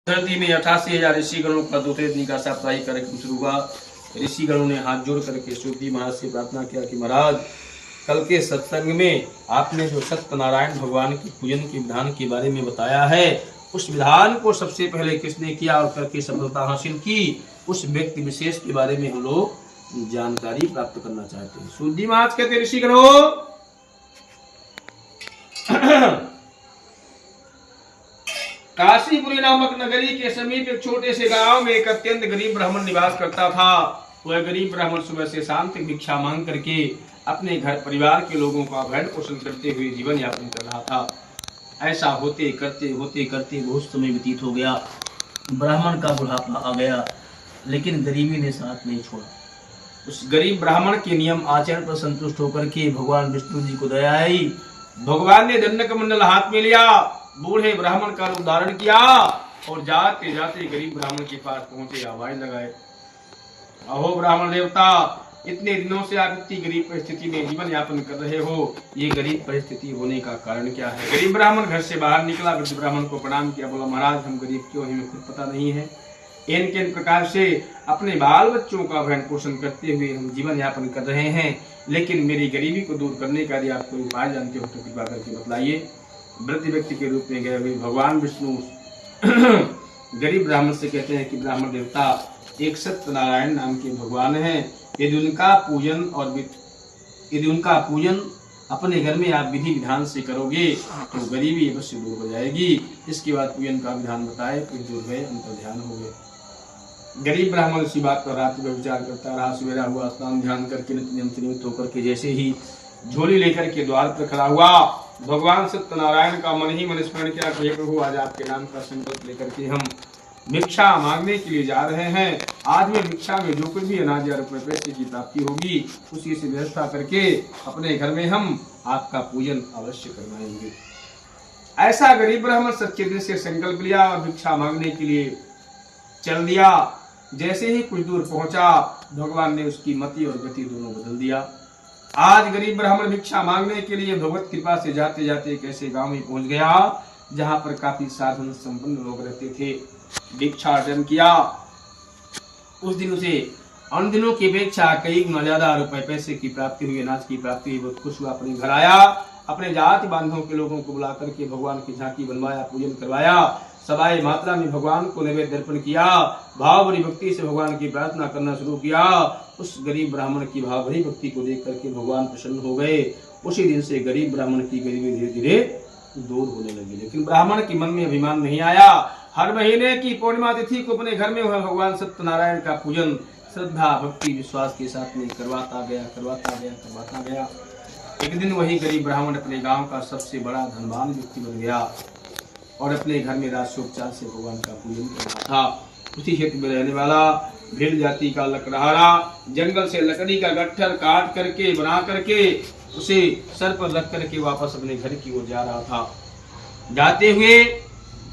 दिन 88,000 ऋषिगणों का दूसरे दिन का साप्ताहिक कार्यक्रम शुरू हुआ। ऋषिगणों ने हाथ जोड़ करके सूर्य महाराज से प्रार्थना किया कि महाराज, कल के सत्संग में आपने जो सत्यनारायण भगवान की पूजन के विधान के बारे में बताया है, उस विधान को सबसे पहले किसने किया और करके सफलता हासिल की, उस व्यक्ति विशेष के बारे में हम लोग जानकारी प्राप्त करना चाहते हैं। सूर्य महाराज कहते ऋषिगणों, काशीपुरी नामक नगरी के समीप एक छोटे से गांव में एक अत्यंत गरीब ब्राह्मण निवास करता था। वह गरीब ब्राह्मण सुबह से शाम तक भिक्षा मांग करके अपने घर परिवार के लोगों का भरण पोषण करते हुए जीवन यापन कर रहा था। ऐसा होते करते बहुत समय व्यतीत हो गया। ब्राह्मण का बुढ़ापा आ गया, लेकिन गरीबी ने साथ नहीं छोड़ा। उस गरीब ब्राह्मण के नियम आचरण पर संतुष्ट होकर के भगवान विष्णु जी को दया आई। भगवान ने दंडक मंडल हाथ में लिया, बूढ़े ब्राह्मण का रूप धारण किया और जाते जाते गरीब ब्राह्मण के पास पहुंचे, आवाज लगाए, अहो ब्राह्मण देवता, इतने दिनों से आप इतनी गरीब परिस्थिति में जीवन यापन कर रहे हो, ये गरीब परिस्थिति होने का कारण क्या है? गरीब ब्राह्मण घर से बाहर निकला, वृद्ध ब्राह्मण को प्रणाम किया, बोला, महाराज हम गरीब क्यों हैं हमें खुद पता नहीं है। इन प्रकार से अपने बाल बच्चों का भरण पोषण करते हुए हम जीवन यापन कर रहे हैं, लेकिन मेरी गरीबी को दूर करने का यदि आप कोई उपाय जानते हो तो कृपा करके बतलाइए। वृद्ध व्यक्ति के रूप में गए हुए भगवान विष्णु गरीब ब्राह्मण से कहते हैं कि ब्राह्मण देवता, एक सत्यनारायण नाम के भगवान हैं, यदि उनका पूजन अपने घर में आप विधि विधान से करोगे तो गरीबी अवश्य दूर हो जाएगी। इसके बाद पूजन का विधान बताए, कुछ दूर गए, अंतर ध्यान हो गए। गरीब ब्राह्मण इसी बात पर रात में विचार करता रहा। सवेरा हुआ, स्नान ध्यान करके नित्य निमित्त होकर के जैसे ही झोली लेकर के द्वार पर खड़ा हुआ, भगवान सत्यनारायण का मन ही मन स्मरण किया कि हे प्रभु, आज आपके नाम का संकल्प लेकर के हम भिक्षा मांगने के लिए जा रहे हैं। आज में भिक्षा में जो कुछ भी अनाज या रुपये पैसे की प्राप्ति होगी, उसी से व्यवस्था करके अपने घर में हम आपका पूजन अवश्य करवाएंगे। ऐसा गरीब ब्राह्मण सच्चे दिल से संकल्प लिया और भिक्षा मांगने के लिए चल दिया। जैसे ही कुछ दूर पहुंचा, भगवान ने उसकी मति और गति दोनों बदल दिया। आज गरीब ब्राह्मण भिक्षा मांगने के लिए भगवत कृपा से जाते जाते एक ऐसे गांव में पहुंच गया जहां पर काफी साधन संपन्न लोग रहते थे। भिक्षाटन किया। उस दिन उसे अन्य दिनों की अपेक्षा कई गुना ज्यादा रुपए पैसे की प्राप्ति हुई, अनाज की प्राप्ति हुई। बहुत खुश हुआ, अपने घर आया, अपने जाति बांधवों के लोगों को बुला करके भगवान की झांकी बनवाया, पूजन करवाया, सवाई मात्रा में भगवान को नैवेद्य अर्पण किया, भाव भरी भक्ति से भगवान की प्रार्थना करना शुरू किया। उस गरीब ब्राह्मण की भाव भरी भक्ति को देख करके भगवान प्रसन्न हो गए। उसी दिन से गरीब ब्राह्मण की गरीबी धीरे धीरे दूर होने लगी। लेकिन ब्राह्मण के मन में अभिमान नहीं आया। हर महीने की पूर्णिमा तिथि को अपने घर में हुआ भगवान सत्यनारायण का पूजन श्रद्धा भक्ति विश्वास के साथ में करवाता गया। एक दिन वही गरीब ब्राह्मण अपने गांव का सबसे बड़ा धनवान व्यक्ति बन गया और अपने घर में राजोपचार से भगवान का पूजन कर रहा था। उसी क्षेत्र में रहने वाला भील जाति का लकड़हारा जंगल से लकड़ी का गट्ठर काट करके बना करके उसे सर पर रख करके वापस अपने घर की ओर जा रहा था। जाते हुए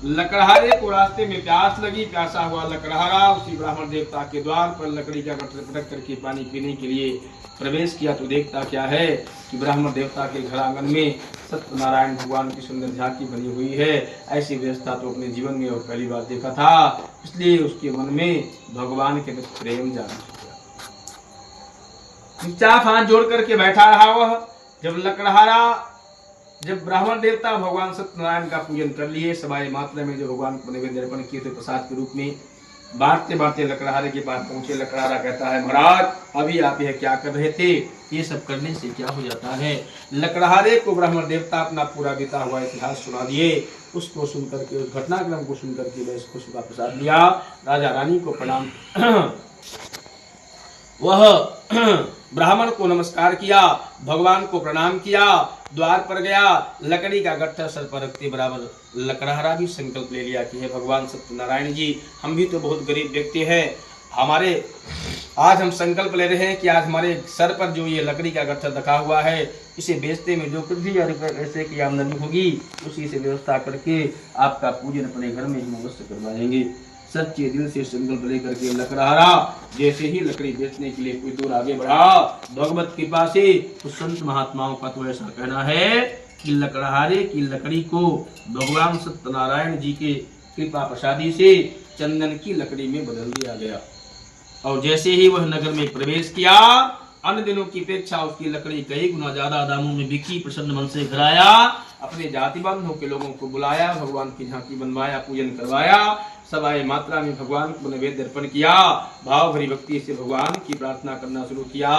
लकड़हारे को रास्ते में प्यास लगी। प्यासा हुआ लकड़हारा उसी ब्राह्मण देवता के द्वार पर लकड़ी का गट्ठर पटक करके पानी पीने के लिए प्रवेश किया तो देखता क्या है कि ब्राह्मण देवता के घर आंगन में सत्यनारायण भगवान की सुंदर झांकी बनी हुई है। ऐसी व्यवस्था तो अपने जीवन में और पहली बार देखा था, इसलिए उसके मन में भगवान के प्रति प्रेम जागृत हो गया। चुपचाप हाथ जोड़ करके बैठा रहा वह। जब ब्राह्मण देवता भगवान सत्यनारायण का पूजन कर लिए, सवाई मात्रा में जो भगवान को नैवेद्य अर्पण किए थे प्रसाद के रूप में, बांटते लकड़हारे के पास पहुंचे। लकड़हारा कहता है, महाराज अभी आप यह क्या कर रहे थे? ये सब करने से क्या हो जाता है? लकड़हारे को ब्राह्मण देवता अपना पूरा बीता हुआ इतिहास सुना दिए। उसको सुन करके, उस घटनाक्रम को सुन करके वह खुश का प्रसाद लिया। राजा रानी को प्रणाम वह ब्राह्मण को नमस्कार किया, भगवान को प्रणाम किया, द्वार पर गया, लकड़ी का गट्ठर सर पर रखते बराबर लकड़हारा भी संकल्प ले लिया कि हे भगवान सत्यनारायण जी, हम भी तो बहुत गरीब व्यक्ति हैं, आज हम संकल्प ले रहे हैं कि आज हमारे सर पर जो ये लकड़ी का गट्ठर रखा हुआ है, इसे बेचते में जो कुछ भी पैसे की आमदनी होगी उसी से व्यवस्था करके आपका पूजन अपने घर में हम अवश्य करवाएंगे। सच्चे दिल से संकल्प लेकर के लकड़हारा जैसे ही लकड़ी बेचने के लिए कुछ दूर आगे बढ़ा, भगवत कृपा से उस संत महात्माओं का तो ऐसा कहना है कि लकड़हारे की लकड़ी को भगवान सत्यनारायण जी के कृपा प्रसादी से चंदन की लकड़ी में बदल दिया गया। और जैसे ही वह नगर में प्रवेश किया, अन्य दिनों की अपेक्षा उसकी लकड़ी कई गुना ज्यादा दामों में बिकी। प्रसन्न मन से घर आया, अपने जाति बंधुओं के लोगों को बुलाया, भगवान की झांकी बनवाया, पूजन करवाया, सवाए मात्रा में भगवान को नैवेद्य अर्पण किया, भाव भरी भक्ति से भगवान की प्रार्थना करना शुरू किया।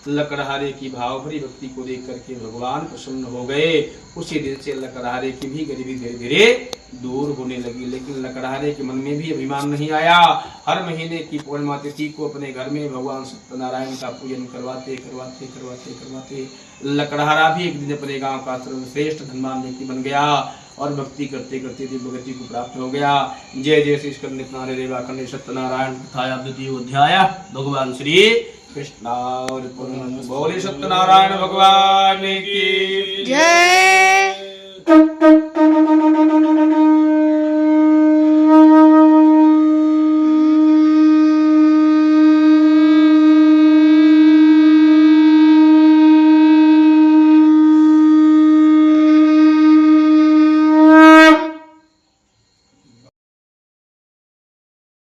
लकड़हारे की भाव भरी भक्ति को देख करके भगवान प्रसन्न हो गए। उसी दिन से लकड़हारे की भी गरीबी धीरे धीरे दूर होने लगी। लेकिन लकड़हारे के मन में भी अभिमान नहीं आया। हर महीने की पूर्णिमा तिथि को अपने घर में भगवान सत्यनारायण का पूजन करवाते करवाते करवाते करवाते लकड़हारा भी एक दिन अपने गांव का सर्वश्रेष्ठ धनवान व्यक्ति बन गया और भक्ति करते करते दिव्य गति को प्राप्त हो गया। जय जय श्री स्कंद रेवा खंड सत्यनारायण कथा द्वितीय अध्याय। भगवान श्री कृष्ण बोले सत्यनारायण भगवान की जय।